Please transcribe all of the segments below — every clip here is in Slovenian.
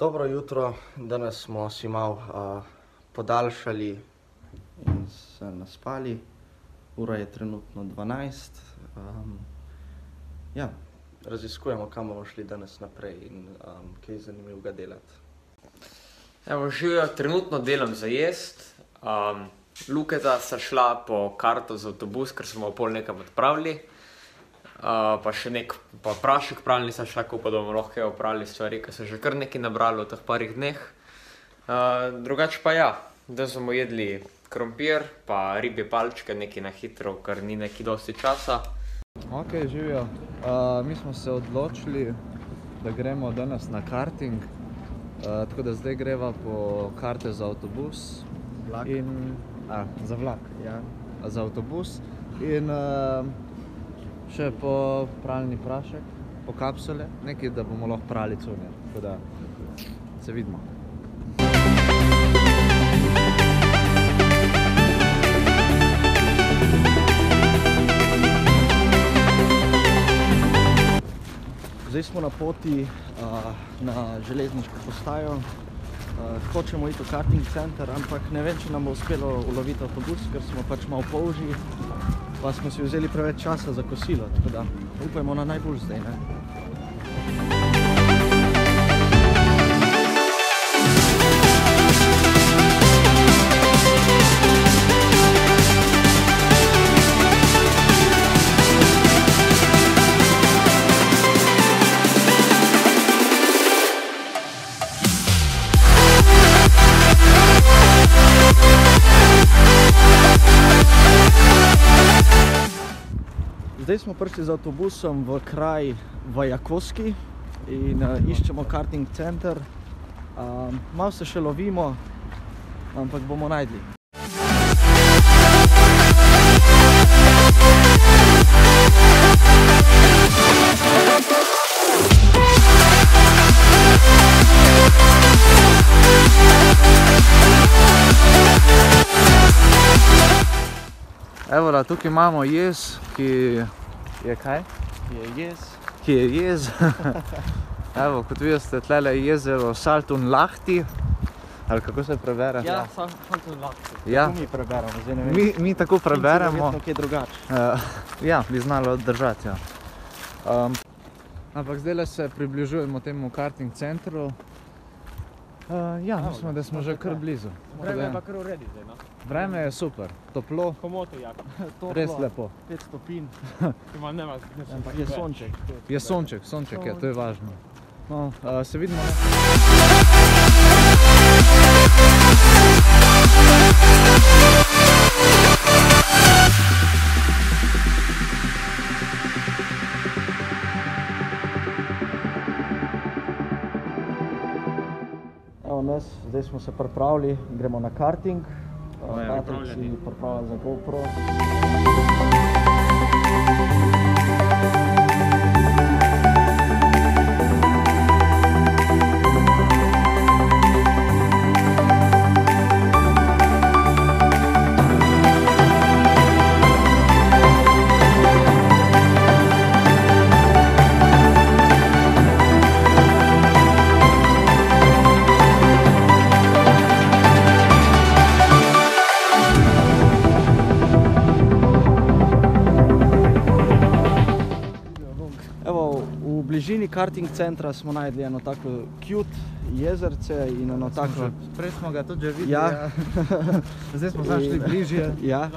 Dobro jutro, danes smo si malo podaljšali in se naspali. Ura je trenutno 12. Ja, raziskujemo, kam bomo šli danes naprej in kaj zanimivega delati. Evo, živijo, trenutno delam za jest. Luketa sta šla po karto za avtobus, ker smo pol nekam odpravili. Pa še pa prašek pravili sta šla, ko pa bomo lahko opravili stvari, ker so že kar nekaj nabrali v teh parih dneh. Drugače pa ja, da smo jedli krompir, pa ribje palčke, nekaj na hitro, ker ni neki dosti časa. Ok, živijo. Mi smo se odločili, da gremo danes na karting. Tako da zdaj greva po karte za avtobus. Vlak? Za vlak, ja. Za avtobus. In še po pralni prašek, po kapsule, nekaj, da bomo lahko prali cunje. Tako da se vidimo. Zdaj smo na poti na železniško postajo. Hočemo iti v karting center, ampak ne vem, če nam bo uspelo uloviti avtobus, ker smo pač malo polži. Pa smo si vzeli preveč časa za kosilo, tako da upajmo na najbolj zdaj, ne? Zdaj smo prišli z avtobusom v kraj Vajakoski in iščemo karting center. Malo se še lovimo, ampak bomo najdli. Evo da, tukaj imamo jez, ki je kaj? Ki je jez. Evo, kot vidite, tlele je jezero Saltun Lahti. Ali kako se prebere? Ja, Saltun Lahti. Ja. Tako mi preberemo, zdaj ne vem. Mi tako preberemo. Verjetno kaj drugače. Ja, bi znalo držati, ja. Ampak zdajle se približujemo temu karting centru. Ja, mislim, da smo že kar blizu. Vreme je pa kar v redu zdaj, no? Vreme je super, toplo, Komoto jako. res lepo. 5 stopinj. Ima nema, Ampak je sonček. Je sonček je, to je važno. No, se vidimo. Zdaj smo se pripravili, gremo na karting. Patrik si pripravlja za GoPro. V bližini karting centra smo najdli eno tako cute jezerce in eno tako... Prej smo ga tudi že videli. Ja. Zdaj smo zašli bližje. Ja.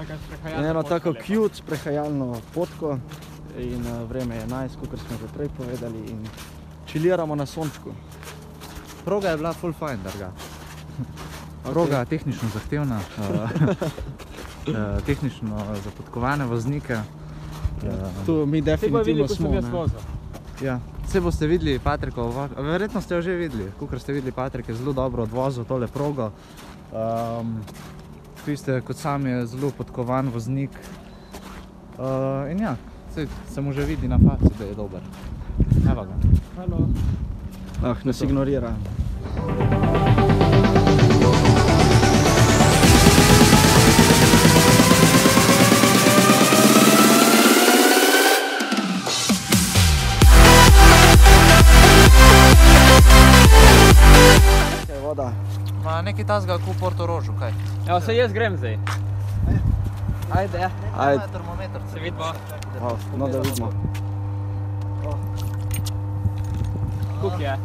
In eno tako cute sprehajalno potko. In vreme je nice, kakor smo že prej povedali. In čiliramo na sončku. Proga je bila full fine, drga. Proga tehnično zahtevna. Tehnično zapotkovane voznike. Tu mi definitivno smo, ne? Ja, saj boste videli Patrikov, verjetno ste jo že videli, kakor ste videli, Patrik je zelo dobro odvozil tole progo. Veste, kot sam je zelo podkovan voznik. In ja, se mu že vidi na faci, da je dober. Evo ga. Halo. Nas ignorira. voda. Ma nekaj tazga kot v Portorožu, kaj? Evo, se jaz grem zdaj. Ajde. Ajde. Termometer. Se vidimo. No, da vidimo. Koliko je?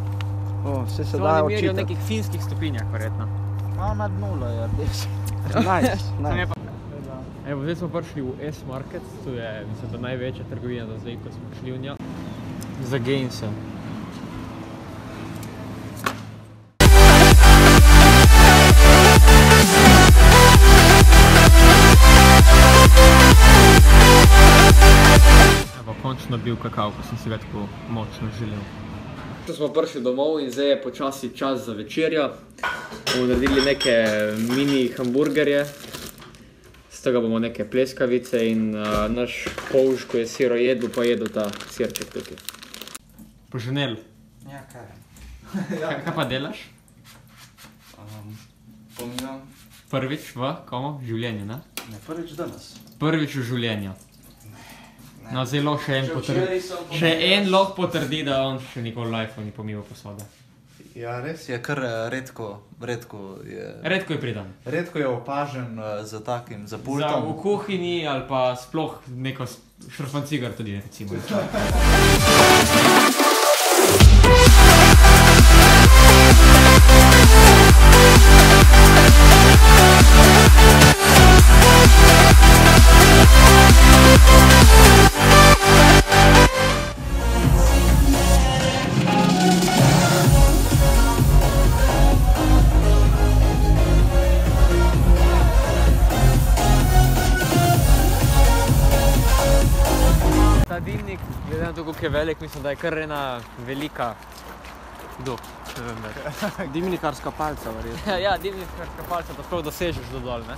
Vse se So dajo oni merijo v očitati. nekih finskih stopinjah, verjetno. Malo nad nulo je rdeč. Nice. Evo, zdaj smo prišli v S-Market, to je, mislim, da največja trgovina do zdaj, ko smo prišli v njo. Za Gainse. Evo, končno bil kakao, ko sem si ga tako močno želel. Smo prišli domov in zdaj je počasi čas za večerjo. Bomo naredili neke mini hamburgerje. Z tega bomo neke pleskavice in naš polž, ko je siro jedel, pa jedel ta sirček tukaj. Poženel, Ja, kaj? kaj pa delaš? Pomivam. Prvič v komu? Življenju, ne? Ne, prvič danes. Prvič v življenju. No, zelo še en potrdi. Še en lahko potrdi, da on še nikoli v lifeu ni pomival posode. Ja, res je kar redko Redko je pridan. redko je opažen za takim, za Za v pultom. kuhinji ali pa sploh neko šrfancigar tudi, recimo. Ta dimnik, glede na to, koliko je velik, mislim, da je kar ena velika... Kdo? Ne vem več. Dimnikarska palca, verjetno. Ja, dimnikarska palca, da sploh dosežeš do dol, ne?